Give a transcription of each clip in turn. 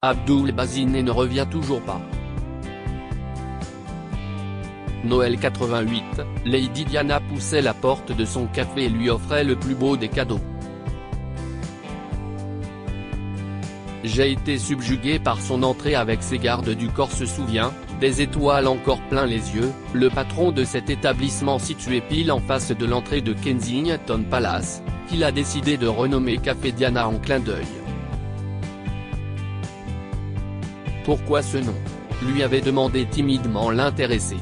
Abdul Bazine ne revient toujours pas. Noël 88, Lady Diana poussait la porte de son café et lui offrait le plus beau des cadeaux. J'ai été subjugué par son entrée avec ses gardes du corps se souvient, des étoiles encore plein les yeux, le patron de cet établissement situé pile en face de l'entrée de Kensington Palace, qu'il a décidé de renommer Café Diana en clin d'œil. Pourquoi ce nom ? Lui avait demandé timidement l'intéressé.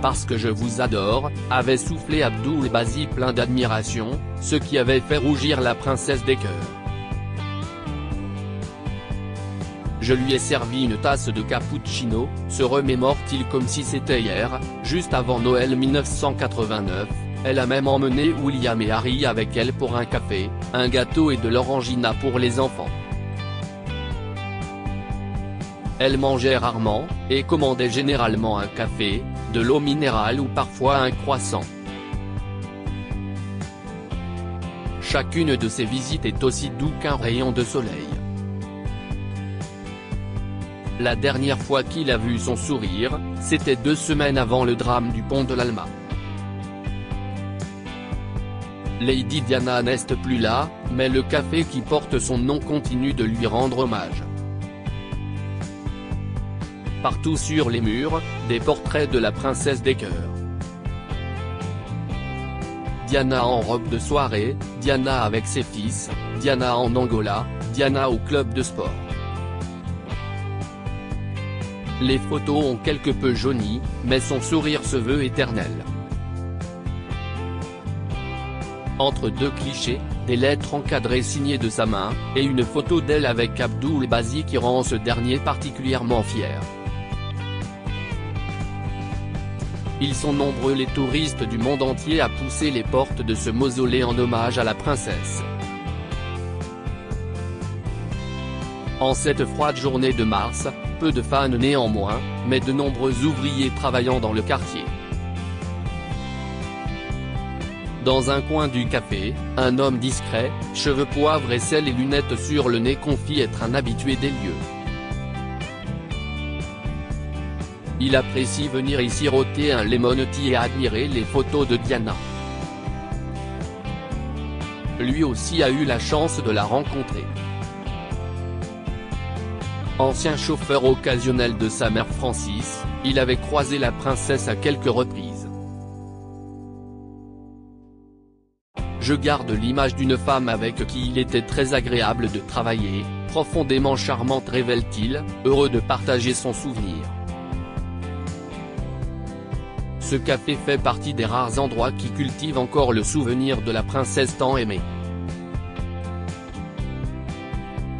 Parce que je vous adore, avait soufflé Abdul Bazi plein d'admiration, ce qui avait fait rougir la princesse des cœurs. Je lui ai servi une tasse de cappuccino, se remémore-t-il comme si c'était hier, juste avant Noël 1989, elle a même emmené William et Harry avec elle pour un café, un gâteau et de l'orangina pour les enfants. Elle mangeait rarement, et commandait généralement un café, de l'eau minérale ou parfois un croissant. Chacune de ses visites est aussi doux qu'un rayon de soleil. La dernière fois qu'il a vu son sourire, c'était 2 semaines avant le drame du pont de l'Alma. Lady Diana n'est plus là, mais le café qui porte son nom continue de lui rendre hommage. Partout sur les murs, des portraits de la princesse des cœurs. Diana en robe de soirée, Diana avec ses fils, Diana en Angola, Diana au club de sport. Les photos ont quelque peu jauni, mais son sourire se veut éternel. Entre 2 clichés, des lettres encadrées signées de sa main, et une photo d'elle avec Abdul Bazi qui rend ce dernier particulièrement fier. Ils sont nombreux les touristes du monde entier à pousser les portes de ce mausolée en hommage à la princesse. En cette froide journée de mars, peu de fans néanmoins, mais de nombreux ouvriers travaillant dans le quartier. Dans un coin du café, un homme discret, cheveux poivre et sel et lunettes sur le nez confie être un habitué des lieux. Il apprécie venir y siroter un lemon tea et admirer les photos de Diana. Lui aussi a eu la chance de la rencontrer. Ancien chauffeur occasionnel de sa mère Francis, il avait croisé la princesse à quelques reprises. Je garde l'image d'une femme avec qui il était très agréable de travailler, profondément charmante révèle-t-il, heureux de partager son souvenir. Ce café fait partie des rares endroits qui cultivent encore le souvenir de la princesse tant aimée.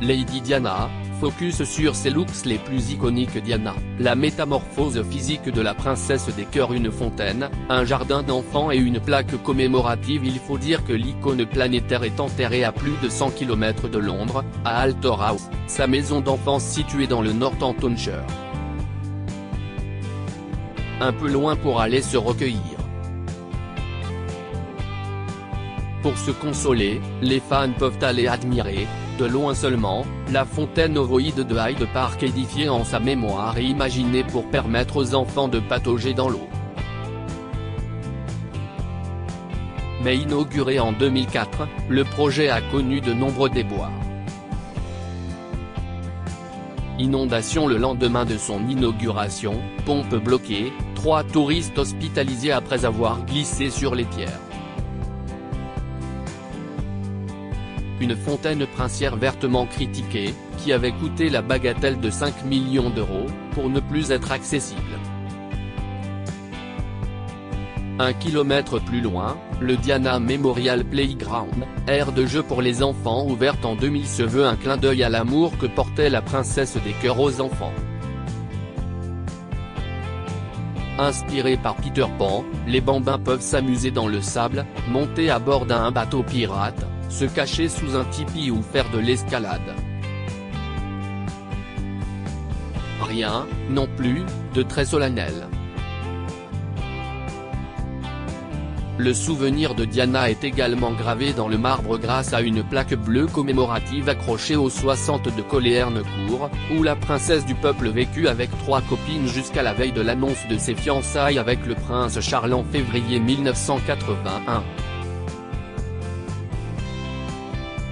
Lady Diana, focus sur ses looks les plus iconiques. Diana, la métamorphose physique de la princesse des cœurs. Une fontaine, un jardin d'enfants et une plaque commémorative. Il faut dire que l'icône planétaire est enterrée à plus de 100 km de Londres, à Altor House, sa maison d'enfance située dans le Northamptonshire. Un peu loin pour aller se recueillir. Pour se consoler, les fans peuvent aller admirer, de loin seulement, la fontaine ovoïde de Hyde Park édifiée en sa mémoire et imaginée pour permettre aux enfants de patauger dans l'eau. Mais inauguré en 2004, le projet a connu de nombreux déboires. Inondation le lendemain de son inauguration, pompe bloquée, 3 touristes hospitalisés après avoir glissé sur les pierres. Une fontaine princière vertement critiquée, qui avait coûté la bagatelle de 5 millions d'euros, pour ne plus être accessible. 1 kilomètre plus loin, le Diana Memorial Playground, aire de jeu pour les enfants ouverte en 2000 se veut un clin d'œil à l'amour que portait la princesse des cœurs aux enfants. Inspiré par Peter Pan, les bambins peuvent s'amuser dans le sable, monter à bord d'un bateau pirate, se cacher sous un tipi ou faire de l'escalade. Rien, non plus, de très solennel. Le souvenir de Diana est également gravé dans le marbre grâce à une plaque bleue commémorative accrochée au 60 de Coléerne-Cour, où la princesse du peuple vécut avec 3 copines jusqu'à la veille de l'annonce de ses fiançailles avec le prince Charles en février 1981.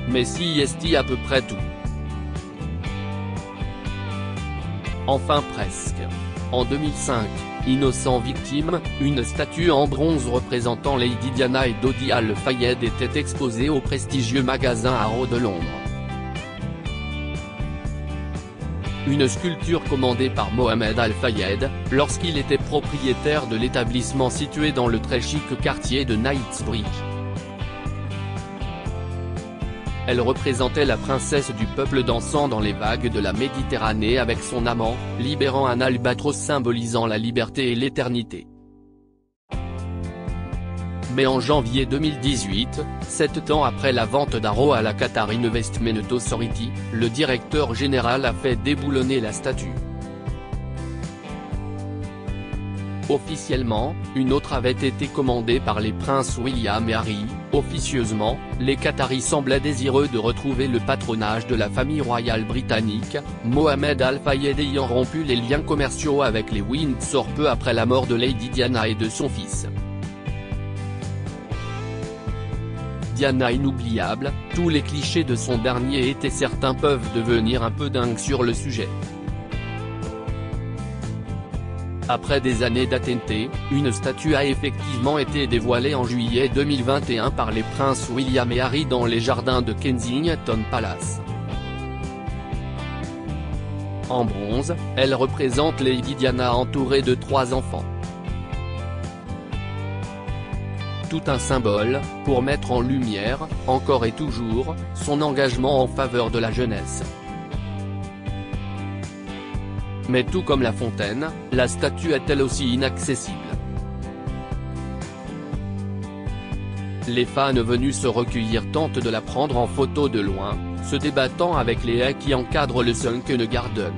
Mais si est à peu près tout. Enfin presque. En 2005, Innocent Victime, une statue en bronze représentant Lady Diana et Dodi Al-Fayed était exposée au prestigieux magasin Harrods de Londres. Une sculpture commandée par Mohamed Al-Fayed, lorsqu'il était propriétaire de l'établissement situé dans le très chic quartier de Knightsbridge. Elle représentait la princesse du peuple dansant dans les vagues de la Méditerranée avec son amant, libérant un albatros symbolisant la liberté et l'éternité. Mais en janvier 2018, 7 ans après la vente d'Harrods à la Qatar Investment Authority, le directeur général a fait déboulonner la statue. Officiellement, une autre avait été commandée par les princes William et Harry. Officieusement, les Qataris semblaient désireux de retrouver le patronage de la famille royale britannique, Mohamed Al-Fayed ayant rompu les liens commerciaux avec les Windsor peu après la mort de Lady Diana et de son fils. Diana inoubliable, tous les clichés de son dernier été certains peuvent devenir un peu dingues sur le sujet. Après des années d'attentés, une statue a effectivement été dévoilée en juillet 2021 par les princes William et Harry dans les jardins de Kensington Palace. En bronze, elle représente Lady Diana entourée de 3 enfants. Tout un symbole, pour mettre en lumière, encore et toujours, son engagement en faveur de la jeunesse. Mais tout comme la fontaine, la statue est elle aussi inaccessible. Les fans venus se recueillir tentent de la prendre en photo de loin, se débattant avec les haies qui encadrent le Sunken Garden.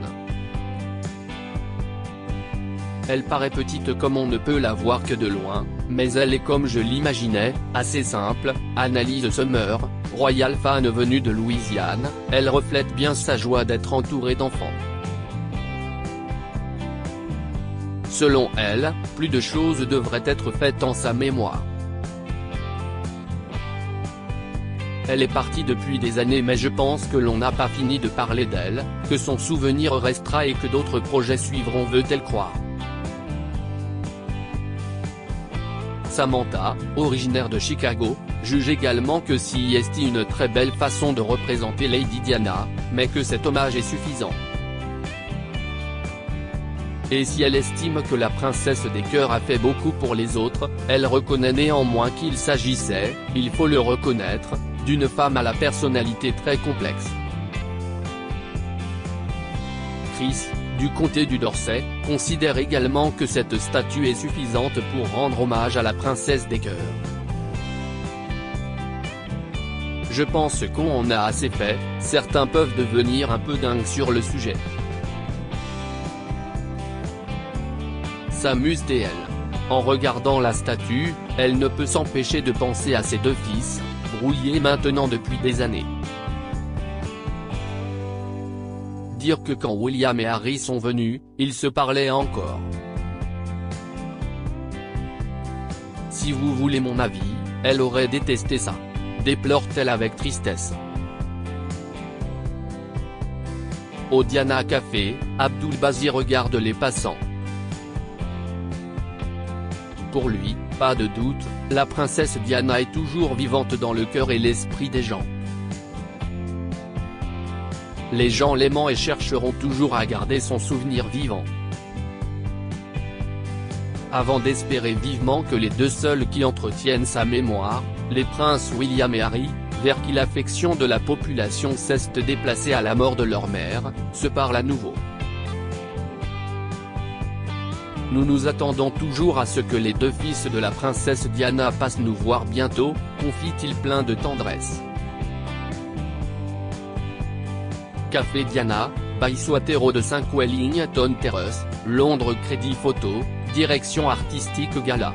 Elle paraît petite comme on ne peut la voir que de loin, mais elle est comme je l'imaginais, assez simple, analyse Summer, royal fan venu de Louisiane, elle reflète bien sa joie d'être entourée d'enfants. Selon elle, plus de choses devraient être faites en sa mémoire. Elle est partie depuis des années mais je pense que l'on n'a pas fini de parler d'elle, que son souvenir restera et que d'autres projets suivront veut-elle croire. Samantha, originaire de Chicago, juge également que si est une très belle façon de représenter Lady Diana, mais que cet hommage est suffisant. Et si elle estime que la princesse des cœurs a fait beaucoup pour les autres, elle reconnaît néanmoins qu'il s'agissait, il faut le reconnaître, d'une femme à la personnalité très complexe. Chris, du comté du Dorset, considère également que cette statue est suffisante pour rendre hommage à la princesse des cœurs. Je pense qu'on en a assez fait, certains peuvent devenir un peu dingues sur le sujet. S'amuse-t-elle? En regardant la statue, elle ne peut s'empêcher de penser à ses 2 fils, brouillés maintenant depuis des années. Dire que quand William et Harry sont venus, ils se parlaient encore. Si vous voulez mon avis, elle aurait détesté ça. Déplore-t-elle avec tristesse. Au Diana Café, Abdul Bazi regarde les passants. Pour lui, pas de doute, la princesse Diana est toujours vivante dans le cœur et l'esprit des gens. Les gens l'aimant et chercheront toujours à garder son souvenir vivant. Avant d'espérer vivement que les 2 seuls qui entretiennent sa mémoire, les princes William et Harry, vers qui l'affection de la population cesse de déplacer à la mort de leur mère, se parlent à nouveau. Nous nous attendons toujours à ce que les 2 fils de la princesse Diana passent nous voir bientôt, confie-t-il plein de tendresse. Café Diana, by Swatero de 5 Wellington Terrace, Londres. Crédit photo, direction artistique gala.